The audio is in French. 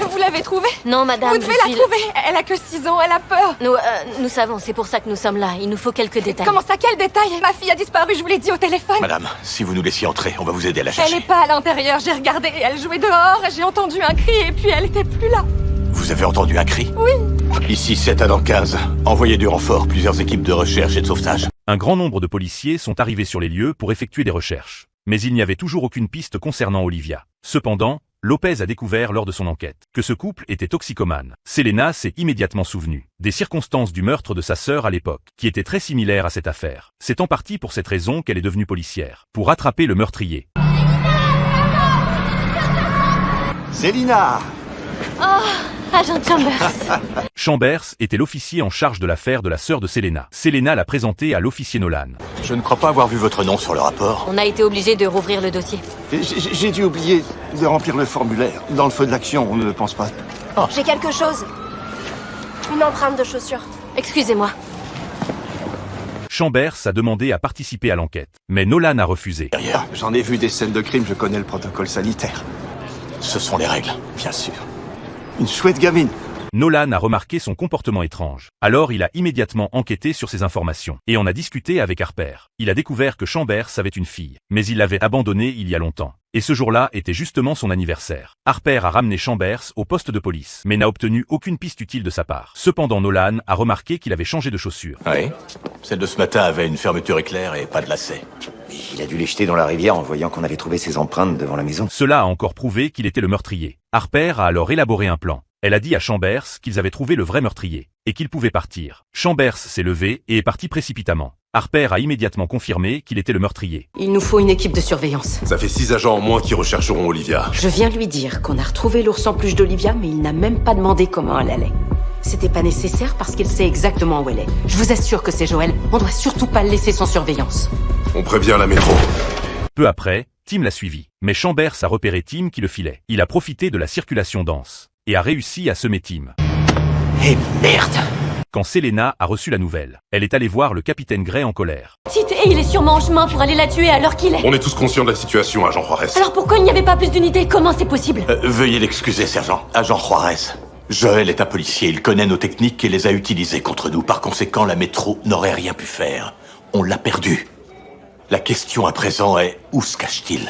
Vous l'avez trouvée? Non, madame, Vous devez la trouver. Elle a que 6 ans, elle a peur. Nous savons, c'est pour ça que nous sommes là. Il nous faut quelques détails. Comment ça, quel détail? Ma fille a disparu, je vous l'ai dit au téléphone. Madame, si vous nous laissiez entrer, on va vous aider à la chercher. Elle n'est pas à l'intérieur, j'ai regardé. Elle jouait dehors, j'ai entendu un cri et puis elle était plus là. Vous avez entendu un cri? Oui. Ici, 7 à dans 15. Envoyez du renfort, plusieurs équipes de recherche et de sauvetage. Un grand nombre de policiers sont arrivés sur les lieux pour effectuer des recherches. Mais il n'y avait toujours aucune piste concernant Olivia. Cependant, Lopez a découvert lors de son enquête que ce couple était toxicomane. Selena s'est immédiatement souvenue des circonstances du meurtre de sa sœur à l'époque, qui étaient très similaires à cette affaire. C'est en partie pour cette raison qu'elle est devenue policière, pour attraper le meurtrier. Selena! Agent Chambers. Chambers était l'officier en charge de l'affaire de la sœur de Selena. Selena l'a présenté à l'officier Nolan. Je ne crois pas avoir vu votre nom sur le rapport. On a été obligé de rouvrir le dossier. J'ai dû oublier de remplir le formulaire. Dans le feu de l'action, on ne pense pas. J'ai quelque chose. Une empreinte de chaussure. Excusez-moi. Chambers a demandé à participer à l'enquête, mais Nolan a refusé. Derrière, J'en ai vu des scènes de crime, je connais le protocole sanitaire. ce sont les règles. Bien sûr. Une chouette gamine. Nolan a remarqué son comportement étrange. Alors il a immédiatement enquêté sur ces informations. Et on a discuté avec Harper. Il a découvert que Chambers avait une fille. Mais il l'avait abandonnée il y a longtemps. Et ce jour-là était justement son anniversaire. Harper a ramené Chambers au poste de police, mais n'a obtenu aucune piste utile de sa part. Cependant Nolan a remarqué qu'il avait changé de chaussures. Oui. Celle de ce matin avait une fermeture éclair et pas de lacet. Il a dû les jeter dans la rivière en voyant qu'on avait trouvé ses empreintes devant la maison. Cela a encore prouvé qu'il était le meurtrier. Harper a alors élaboré un plan. Elle a dit à Chambers qu'ils avaient trouvé le vrai meurtrier, et qu'il pouvait partir. Chambers s'est levé et est parti précipitamment. Harper a immédiatement confirmé qu'il était le meurtrier. Il nous faut une équipe de surveillance. Ça fait 6 agents en moins qui rechercheront Olivia. Je viens lui dire qu'on a retrouvé l'ours en peluche d'Olivia, mais il n'a même pas demandé comment elle allait. C'était pas nécessaire parce qu'il sait exactement où elle est. Je vous assure que c'est Joël. On doit surtout pas le laisser sans surveillance. On prévient la métro. Peu après, Tim l'a suivi. Mais Chambers a repéré Tim qui le filait. Il a profité de la circulation dense et a réussi à semer Tim. Eh merde! Quand Selena a reçu la nouvelle, elle est allée voir le capitaine Gray en colère. Tite, et il est sûrement en chemin pour aller la tuer alors qu'il est. On est tous conscients de la situation, agent Juarez. Alors pourquoi il n'y avait pas plus d'unités? Comment c'est possible? Veuillez l'excuser, sergent. Agent Juarez. Joël est un policier, il connaît nos techniques et les a utilisées contre nous. Par conséquent, la métro n'aurait rien pu faire. On l'a perdu. La question à présent est, où se cache-t-il?